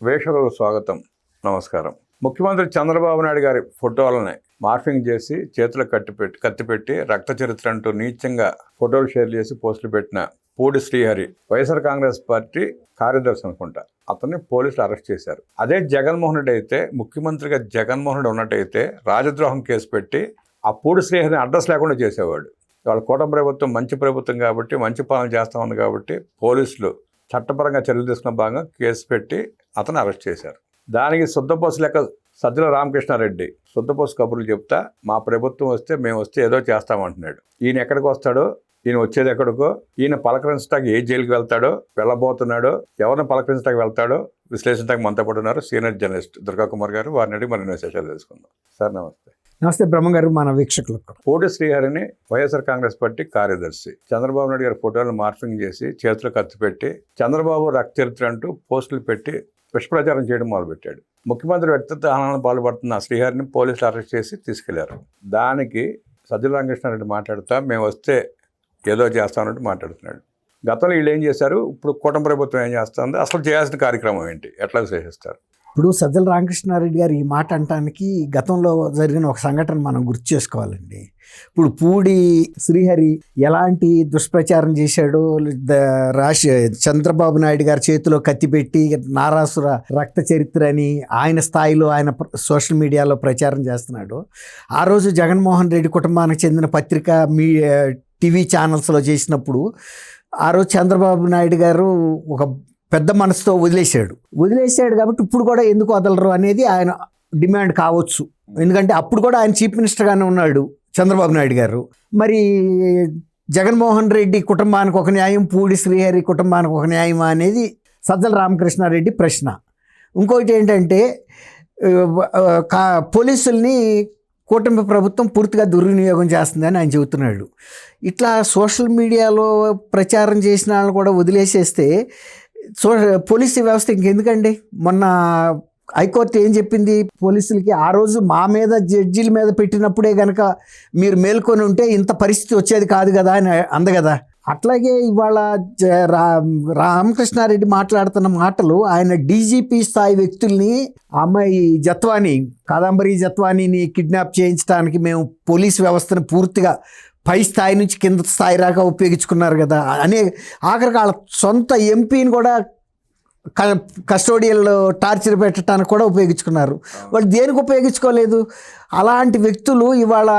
వీక్షకులకు స్వాగతం, నమస్కారం. ముఖ్యమంత్రి చంద్రబాబు నాయుడు గారి ఫోటోలని మార్ఫింగ్ చేసి చేతులు కత్తిపెట్టి రక్త చరిత్ర అంటూ నీచంగా ఫోటోలు షేర్ చేసి పోస్టులు పెట్టిన పూడి శ్రీహరి వైఎస్ఆర్ కాంగ్రెస్ పార్టీ కార్యదర్శి అనుకుంటా, అతన్ని పోలీసులు అరెస్ట్ చేశారు. అదే జగన్మోహన్ రెడ్డి అయితే, ముఖ్యమంత్రిగా జగన్మోహన్ రెడ్డి ఉన్నట్టయితే రాజద్రోహం కేసు పెట్టి ఆ పూడి శ్రీహరిని అడ్రస్ లేకుండా చేసేవాడు. వాళ్ళ కూటమి ప్రభుత్వం మంచి ప్రభుత్వం కాబట్టి, మంచి పాలన చేస్తా ఉంది కాబట్టి పోలీసులు చట్టపరంగా చర్యలు తీసుకున్న భాగంగా కేసు పెట్టి అతను అరెస్ట్ చేశారు. దానికి శుద్ధపోసు లెక్క సజ్జల రామకృష్ణారెడ్డి శుద్ధపోసు కబుర్లు చెప్తా మా ప్రభుత్వం వస్తే మేము వస్తే ఏదో చేస్తామంటున్నాడు. ఈయన ఎక్కడికి వస్తాడో, ఈయన వచ్చేది ఎక్కడికో, ఈయన పలకరించడానికి ఏ జైలుకి వెళ్తాడో, వెళ్ళబోతున్నాడో, ఎవరిని పలకరించడానికి వెళ్తాడో విశ్లేషించడానికి మనతో పాటు ఉన్నారు సీనియర్ జర్నలిస్ట్ దుర్గా కుమార్ గారు. వారిని అడిగి మరిన్ని విశేషాలు తెలుసుకుందాం. సార్ నమస్తే. నమస్తే బ్రహ్మగారు, మన వీక్షకులకు. పూడి శ్రీహరిని వైఎస్ఆర్ కాంగ్రెస్ పార్టీ కార్యదర్శి చంద్రబాబు నాయుడు గారి ఫోటోలను మార్ఫింగ్ చేసి చేతులు కత్తిపెట్టి చంద్రబాబు రక్త చరిత్ర అంటూ పోస్టులు పెట్టి దుష్ప్రచారం చేయడం మొదలుపెట్టాడు. ముఖ్యమంత్రి వ్యక్తిత్వ హననానికి పాల్పడుతున్న శ్రీహరిని పోలీసులు అరెస్ట్ చేసి తీసుకెళ్లారు. దానికి సజ్జల రామకృష్ణారెడ్డి మాట్లాడుతా మేము వస్తే ఏదో చేస్తామన్నట్టు మాట్లాడుతున్నాడు. గతంలో వీళ్ళు ఏం చేశారు, ఇప్పుడు కూటమి ప్రభుత్వం ఏం చేస్తుంది, అసలు చేయాల్సిన కార్యక్రమం ఏంటి, ఎట్లా విశ్లేషిస్తారు? ఇప్పుడు సజ్జల రామకృష్ణారెడ్డి గారు ఈ మాట అనటానికి గతంలో జరిగిన ఒక సంఘటన మనం గుర్తు చేసుకోవాలండి. ఇప్పుడు పూడి శ్రీహరి ఎలాంటి దుష్ప్రచారం చేశాడో, చంద్రబాబు నాయుడు గారి చేతిలో కత్తిపెట్టి నారాసుర రక్త చరిత్ర అని ఆయన స్థాయిలో ఆయన సోషల్ మీడియాలో ప్రచారం చేస్తున్నాడు. ఆ రోజు జగన్మోహన్ రెడ్డి కుటుంబానికి చెందిన పత్రిక టీవీ ఛానల్స్లో చేసినప్పుడు ఆ రోజు చంద్రబాబు నాయుడు గారు ఒక పెద్ద మనసుతో వదిలేశాడు కాబట్టి ఇప్పుడు కూడా ఎందుకు వదలరు అనేది ఆయన డిమాండ్ కావచ్చు. ఎందుకంటే అప్పుడు కూడా ఆయన చీఫ్ మినిస్టర్గానే ఉన్నాడు చంద్రబాబు నాయుడు గారు. మరి జగన్మోహన్ రెడ్డి కుటుంబానికి ఒక న్యాయం, పూడి శ్రీహరి కుటుంబానికి ఒక న్యాయం అనేది సజ్జల రామకృష్ణారెడ్డి ప్రశ్న. ఇంకొకటి ఏంటంటే పోలీసుల్ని కూటమి ప్రభుత్వం పూర్తిగా దుర్వినియోగం చేస్తుందని ఆయన చెబుతున్నాడు. ఇట్లా సోషల్ మీడియాలో ప్రచారం చేసిన వాళ్ళు కూడా వదిలేసేస్తే పోలీసు వ్యవస్థ ఇంకెందుకండి? మొన్న హైకోర్టు ఏం చెప్పింది పోలీసులకి, ఆ రోజు మా మీద జడ్జీల మీద పెట్టినప్పుడే కనుక మీరు మేల్కొని ఉంటే ఇంత పరిస్థితి వచ్చేది కాదు కదా అని అంద కదా. అట్లాగే ఇవాళ రామకృష్ణారెడ్డి మాట్లాడుతున్న మాటలు ఆయన డీజీపీ స్థాయి వ్యక్తుల్ని, అమ్మాయి జత్వాని, కాదంబరి జత్వానీని కిడ్నాప్ చేయించడానికి మేము పోలీస్ వ్యవస్థను పూర్తిగా పై స్థాయి నుంచి కింద స్థాయి దాకా ఉపయోగించుకున్నారు కదా అనే, ఆఖరికి వాళ్ళ సొంత ఎంపీని కూడా కస్టోడియల్ టార్చర్ పెట్టడానికి కూడా ఉపయోగించుకున్నారు. వాళ్ళు దేనికి ఉపయోగించుకోలేదు. అలాంటి వ్యక్తులు ఇవాళ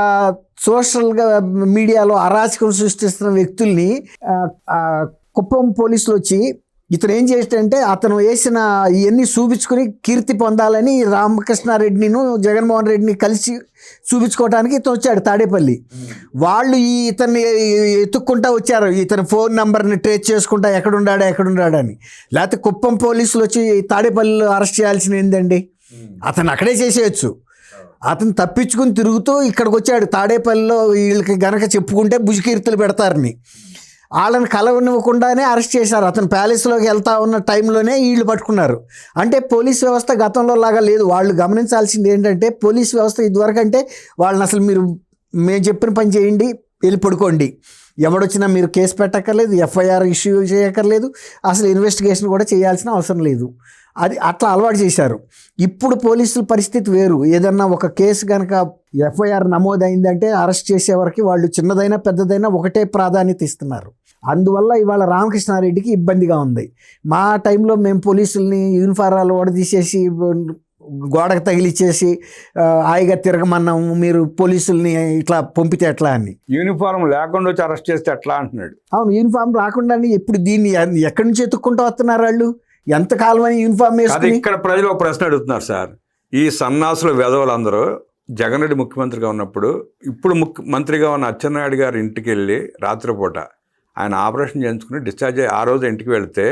సోషల్గా మీడియాలో అరాచకం సృష్టిస్తున్న వ్యక్తుల్ని కుప్పం పోలీసులు వచ్చి ఇతను ఏం చేసేటంటే అతను వేసిన ఇవన్నీ చూపించుకుని కీర్తి పొందాలని రామకృష్ణారెడ్డిని జగన్మోహన్ రెడ్డిని కలిసి చూపించుకోవడానికి ఇతను వచ్చాడు తాడేపల్లి. వాళ్ళు ఇతన్ని ఎత్తుక్కుంటా వచ్చారు, ఇతని ఫోన్ నెంబర్ని ట్రేస్ చేసుకుంటా ఎక్కడున్నాడని. లేకపోతే కుప్పం పోలీసులు వచ్చి తాడేపల్లిలో అరెస్ట్ చేయాల్సిన ఏందండి? అతను అక్కడే చేసేయచ్చు. అతను తప్పించుకుని తిరుగుతూ ఇక్కడికి వచ్చాడు. తాడేపల్లిలో వీళ్ళకి గనక చెప్పుకుంటే భుజకీర్తులు పెడతారని వాళ్ళని కలవనివ్వకుండానే అరెస్ట్ చేశారు. అతను ప్యాలెస్లోకి వెళ్తా ఉన్న టైంలోనే వీళ్ళు పట్టుకున్నారు. అంటే పోలీస్ వ్యవస్థ గతంలో లాగా లేదు. వాళ్ళు గమనించాల్సింది ఏంటంటే పోలీస్ వ్యవస్థ ఇదివరకు అంటే వాళ్ళని అసలు మేము చెప్పిన పని చేయండి, వెళ్ళి పడుకోండి, ఎవడొచ్చినా మీరు కేసు పెట్టక్కర్లేదు, ఎఫ్ఐఆర్ ఇష్యూ చేయక్కర్లేదు, అసలు ఇన్వెస్టిగేషన్ కూడా చేయాల్సిన అవసరం లేదు. అది అట్లా అలవాటు చేశారు. ఇప్పుడు పోలీసుల పరిస్థితి వేరు. ఏదన్నా ఒక కేసు కనుక ఎఫ్ఐఆర్ నమోదైందంటే అరెస్ట్ చేసే వరకు వాళ్ళు చిన్నదైనా పెద్దదైనా ఒకటే ప్రాధాన్యత ఇస్తున్నారు. అందువల్ల ఇవాళ రామకృష్ణారెడ్డికి ఇబ్బందిగా ఉంది. మా టైంలో మేము పోలీసుల్ని యూనిఫారాలు ఓడదీసేసి గోడకు తగిలిచ్చేసి హాయిగా తిరగమన్నాము, మీరు పోలీసుల్ని ఇట్లా పంపితే ఎట్లా అని. యూనిఫామ్ లేకుండా వచ్చి అరెస్ట్ చేస్తే ఎట్లా అంటున్నాడు. అవును, యూనిఫామ్ రాకుండా ఇప్పుడు దీన్ని ఎక్కడి నుంచి ఎత్తుక్కుంటూ వస్తున్నారు వాళ్ళు? ఎంతకాలం అని యూనిఫామ్ వేసుకుని. ఇక్కడ ప్రజలు ఒక ప్రశ్న అడుగుతున్నారు సార్, ఈ సన్నాసుల వెధవలందరూ జగన్ రెడ్డి ముఖ్యమంత్రిగా ఉన్నప్పుడు, ఇప్పుడు మంత్రిగా ఉన్న అచ్చెన్నాయుడు గారి ఇంటికి వెళ్ళి రాత్రిపూట ఆయన ఆపరేషన్ చేయించుకుని డిశ్చార్జ్ అయ్యి ఆ రోజు ఇంటికి వెళితే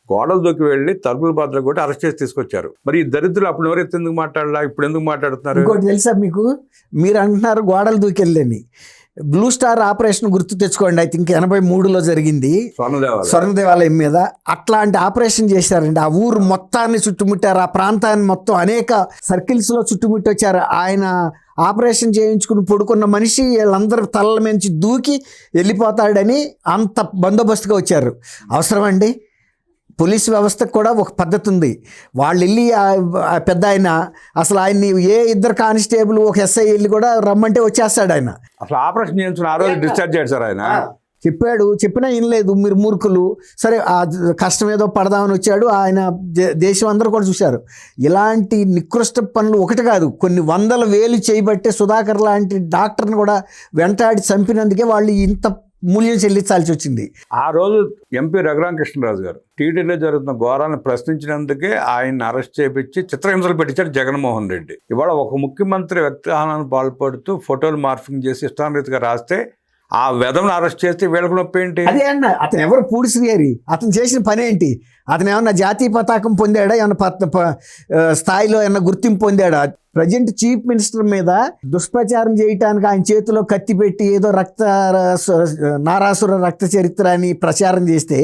గోడలు దూకి వెళ్ళి తలుపుల భద్ర కూడా అరెస్ట్ చేసి తీసుకొచ్చారు. మరి ఈ దరిద్రులు అప్పుడు ఎవరైతే ఎందుకు మాట్లాడలా, ఇప్పుడు ఎందుకు మాట్లాడుతున్నారు? ఇంకోటి తెలుసా మీకు, మీరు అంటున్నారు గోడలు దూకెళ్ళని. బ్లూ స్టార్ ఆపరేషన్ గుర్తు తెచ్చుకోండి, ఐ థింక్ 83లో జరిగింది స్వర్ణ దేవాలయం మీద. అట్లాంటి ఆపరేషన్ చేశారండి. ఆ ఊరు మొత్తాన్ని చుట్టుముట్టారు, ఆ ప్రాంతాన్ని మొత్తం అనేక సర్కిల్స్లో చుట్టుముట్టి వచ్చారు. ఆయన ఆపరేషన్ చేయించుకుని పడుకున్న మనిషి వీళ్ళందరూ తలల మించి దూకి వెళ్ళిపోతాడని అంత బందోబస్తుగా వచ్చారు. అవసరమండి? పోలీస్ వ్యవస్థకు కూడా ఒక పద్ధతి ఉంది. వాళ్ళు వెళ్ళి ఆ పెద్ద ఆయన అసలు ఆయన్ని ఏ ఇద్దరు కానిస్టేబుల్ ఒక ఎస్ఐ వెళ్ళి కూడా రమ్మంటే వచ్చేస్తాడు ఆయన. అసలు ఆపరేషన్ చేయించుకుని ఆ రోజు డిశ్చార్జ్ చేశారు సార్ ఆయన. చెప్పినా ఏం లేదు, మీరు మూర్ఖులు. సరే ఆ కష్టం ఏదో పడదామని వచ్చాడు ఆయన. దేశం అందరూ కూడా చూశారు. ఇలాంటి నికృష్ట పనులు ఒకటి కాదు, కొన్ని వందల వేలు చేయబట్టే సుధాకర్ లాంటి డాక్టర్ని కూడా వెంటాడి చంపినందుకే వాళ్ళు ఇంత మూల్యం చెల్లించాల్సి వచ్చింది. ఆ రోజు ఎంపీ రఘురామకృష్ణరాజు గారు టీటీడీలో జరుగుతున్న ఘోరాలను ప్రశ్నించినందుకే ఆయన్ని అరెస్ట్ చేపించి చిత్రహింసలు పెట్టించారు జగన్మోహన్ రెడ్డి. ఇవాళ ఒక ముఖ్యమంత్రి వ్యక్తిహానాన్ని పాల్పడుతూ ఫోటోలు మార్ఫింగ్ చేసి ఇష్టానురీతిగా రాస్తే ఆ వెధవను అరెస్ట్ చేస్తే వీళ్ళకి నొప్పి ఏంటి? అదే అన్న, అతను ఎవరు పూడి శ్రీహరి, అతను చేసిన పని ఏంటి? అతను ఏమన్నా జాతీయ పతాకం పొందాడా, ఏమన్నా స్థాయిలో ఏమన్నా గుర్తింపు పొందాడా? ప్రజెంట్ చీఫ్ మినిస్టర్ మీద దుష్ప్రచారం చేయటానికి ఆయన చేతిలో కత్తి పెట్టి ఏదో నారాసుర రక్త చరిత్ర అని ప్రచారం చేస్తే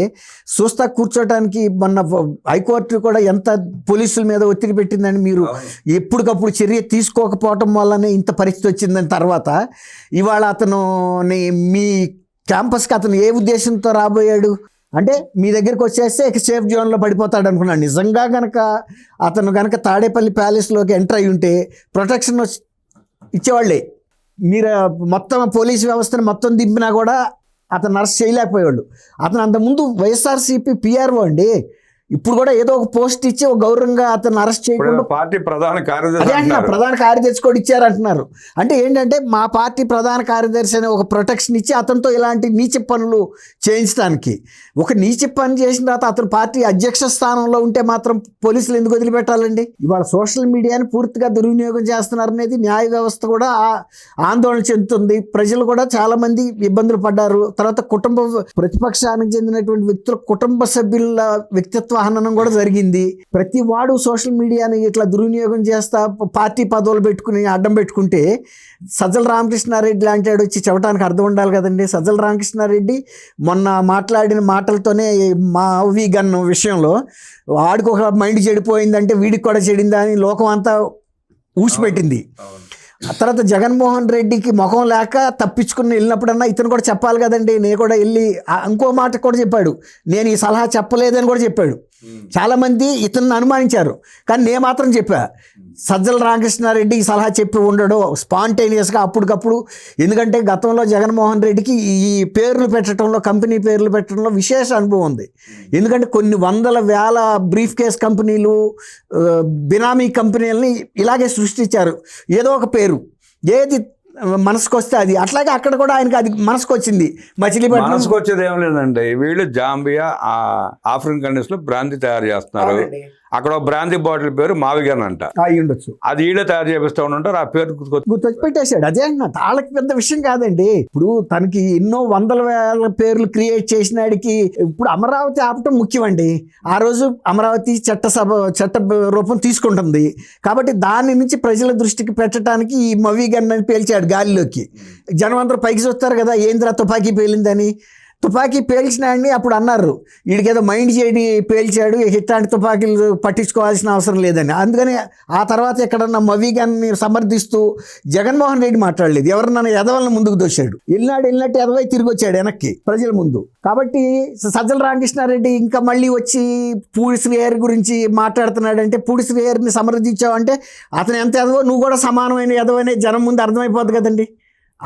చూస్తా కూర్చోటానికి మొన్న హైకోర్టు కూడా ఎంత పోలీసుల మీద ఒత్తిడి పెట్టిందని, మీరు ఎప్పటికప్పుడు చర్య తీసుకోకపోవటం వల్లనే ఇంత పరిస్థితి వచ్చిందని. తర్వాత ఇవాళ అతను మీ క్యాంపస్కి అతను ఏ ఉద్దేశంతో రాబోయాడు అంటే మీ దగ్గరికి వచ్చేస్తే ఇక సేఫ్ జోన్లో పడిపోతాడు అనుకున్నాను. నిజంగా అతను కనుక తాడేపల్లి ప్యాలెస్లోకి ఎంటర్ అయి ఉంటే ప్రొటెక్షన్ ఇచ్చేవాళ్ళే. మీరు మొత్తం పోలీసు వ్యవస్థను మొత్తం దింపినా కూడా అతను అరెస్ట్ చేయలేకపోయేవాళ్ళు. అతను అంతకుముందు వైఎస్ఆర్సీపీ పిఆర్ఓ అండి. ఇప్పుడు కూడా ఏదో ఒక పోస్ట్ ఇచ్చి ఒక గౌరవంగా అతను అరెస్ట్ చేయకుండా పార్టీ ప్రధాన కార్యదర్శి ప్రధాన కార్యదర్శి కూడా ఇచ్చారంటున్నారు. అంటే ఏంటంటే మా పార్టీ ప్రధాన కార్యదర్శి అనే ఒక ప్రొటెక్షన్ ఇచ్చి అతనితో ఇలాంటి నీచ పనులు చేయించడానికి. ఒక నీచ పని చేసిన తర్వాత అతను పార్టీ అధ్యక్ష స్థానంలో ఉంటే మాత్రం పోలీసులు ఎందుకు వదిలిపెట్టాలండి? ఇవాళ సోషల్ మీడియాని పూర్తిగా దుర్వినియోగం చేస్తున్నారనేది న్యాయ వ్యవస్థ కూడా ఆందోళన చెందుతుంది. ప్రజలు కూడా చాలా మంది ఇబ్బందులు పడ్డారు. తర్వాత ప్రతిపక్షానికి చెందినటువంటి వ్యక్తుల కుటుంబ సభ్యుల వ్యక్తిత్వ హననం కూడా జరిగింది. ప్రతి వాడు సోషల్ మీడియాని ఇట్లా దుర్వినియోగం చేస్తా పార్టీ పదవులు పెట్టుకుని అడ్డం పెట్టుకుంటే సజ్జల రామకృష్ణారెడ్డి లాంటి వాడు వచ్చి చెప్పడానికి అర్థం ఉండాలి కదండి. సజ్జల రామకృష్ణారెడ్డి మొన్న మాట్లాడిన మాటలతోనే మావి గన్ విషయంలో వాడికి ఒక మైండ్ చెడిపోయిందంటే వీడికి కూడా చెడిందా అని లోకం అంతా ఊసిపెట్టింది. ఆ తర్వాత జగన్మోహన్ రెడ్డికి ముఖం లేక తప్పించుకుని వెళ్ళినప్పుడన్నా ఇతను కూడా చెప్పాలి కదండి. నేను కూడా వెళ్ళి ఇంకో మాట కూడా చెప్పాడు, నేను ఈ సలహా చెప్పలేదని కూడా చెప్పాడు. చాలామంది ఇతన్ని అనుమానించారు, కానీ నేను మాత్రం చెప్పా సజ్జల రామకృష్ణారెడ్డి ఈ సలహా చెప్పి ఉండడు స్పాంటేనియస్గా అప్పటికప్పుడు. ఎందుకంటే గతంలో జగన్మోహన్ రెడ్డికి ఈ పేర్లు పెట్టడంలో, కంపెనీ పేర్లు పెట్టడంలో విశేష అనుభవం ఉంది. ఎందుకంటే కొన్ని వందల వేల బ్రీఫ్ కేస్ కంపెనీలు, బినామీ కంపెనీలని ఇలాగే సృష్టించారు. ఏదో ఒక పేరు ఏది మనసుకు వస్తే అది. అట్లాగే అక్కడ కూడా ఆయనకి అది మనసుకు వచ్చింది. మచిలీపట్నం మనసుకు వచ్చేది ఏం లేదండి. వీళ్ళు జాంబియా ఆఫ్రికన్ కంట్రీస్ లో బ్రాంతి తయారు చేస్తున్నారు. అక్కడ బ్రాంతి బాటిల్ పేరు మావిగన్ అంట. అయి ఉండొచ్చు, అది వీళ్ళే తయారు చేపిస్తూ ఉంటారు. ఆ పేరు గుర్తొచ్చి పెట్టేశాడు. అదే అన్న, వాళ్ళకి పెద్ద విషయం కాదండి. ఇప్పుడు తనకి ఎన్నో వందల వేల పేర్లు క్రియేట్ చేసినాడికి ఇప్పుడు అమరావతి ఆపటం ముఖ్యమండి. ఆ రోజు అమరావతి చట్ట రూపం తీసుకుంటుంది కాబట్టి దాని నుంచి ప్రజల దృష్టికి పెట్టడానికి ఈ మవిగన్ అని పేల్చాడు గాలిలోకి. జనం అందరూ పైకి చూస్తారు కదా, ఏంద్రా తుపాకీ పేలిందని. తుపాకీ పేల్చినాడిని అప్పుడు అన్నారు వీడికేదో మైండ్ చేయడి పేల్చాడు, ఇట్లాంటి తుపాకీలు పట్టించుకోవాల్సిన అవసరం లేదని. అందుకని ఆ తర్వాత ఎక్కడన్నా మవిగాన్ని సమర్థిస్తూ జగన్మోహన్ రెడ్డి మాట్లాడలేదు. ఎవరన్నా ఎదవలను ముందుకు దోశాడు. వెళ్ళినట్టు ఎదవై తిరిగి వచ్చాడు వెనక్కి ప్రజల ముందు. కాబట్టి సజ్జల రామకృష్ణారెడ్డి ఇంకా మళ్ళీ వచ్చి పూడి శ్రీహరి గురించి మాట్లాడుతున్నాడంటే, పూడి శ్రీహరిని సమర్థించావంటే అతను ఎంత ఎదవో నువ్వు కూడా సమానమైన ఎదవనే జనం ముందు అర్థమైపోద్ది కదండి.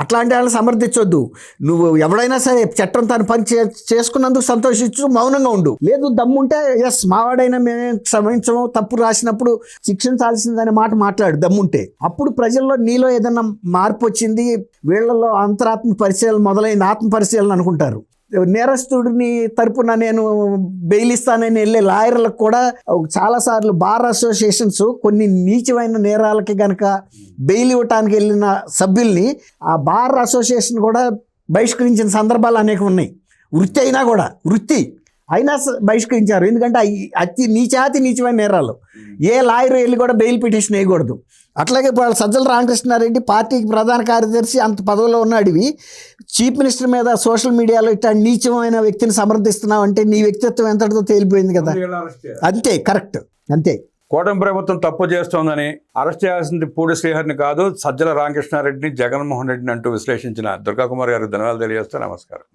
అట్లాంటి వాళ్ళని సమర్థించొద్దు. నువ్వు ఎవడైనా సరే చట్టం తను పని చేసుకున్నందుకు సంతోషించు, మౌనంగా ఉండు. లేదు దమ్ముంటే ఎస్ మావాడైనా మేము క్షమించము, తప్పు రాసినప్పుడు శిక్షించాల్సిందనే మాట మాట్లాడు దమ్ముంటే. అప్పుడు ప్రజల్లో నీలో ఏదైనా మార్పు వచ్చింది, వీళ్ళలో అంతరాత్మ పరిశీలన మొదలైన ఆత్మ పరిశీలన అనుకుంటారు. నేరస్తుడిని తరపున నేను బెయిల్ ఇస్తానని వెళ్ళే లాయర్లకు కూడా చాలాసార్లు బార్ అసోసియేషన్స్ కొన్ని నీచమైన నేరాలకి కనుక బెయిల్ ఇవ్వటానికి వెళ్ళిన సభ్యుల్ని ఆ బార్ అసోసియేషన్ కూడా బహిష్కరించిన సందర్భాలు అనేక ఉన్నాయి. వృత్తి అయినా బహిష్కరించారు. ఎందుకంటే అతి నీచమైన నేరాలు ఏ లాయర్ వెళ్ళి కూడా బెయిల్ పిటిషన్ వేయకూడదు. అట్లాగే ఇప్పుడు సజ్జల రామకృష్ణారెడ్డి పార్టీకి ప్రధాన కార్యదర్శి అంత పదవిలో ఉన్నాడివి, చీఫ్ మినిస్టర్ మీద సోషల్ మీడియాలో ఇట్లా నీచమైన వ్యక్తిని సమర్థిస్తున్నావు అంటే నీ వ్యక్తిత్వం ఎంతటితో తేలిపోయింది కదా. అంతే, కరెక్ట్, అంతే. కూటమి ప్రభుత్వం తప్పు చేస్తోందని అరెస్ట్ చేయాల్సింది పూడి శ్రీహరిని కాదు, సజ్జల రామకృష్ణారెడ్డిని, జగన్మోహన్ రెడ్డిని అంటూ విశ్లేషించిన దుర్గాకుమార్ గారికి ధన్యవాదాలు తెలియజేస్తూ నమస్కారం.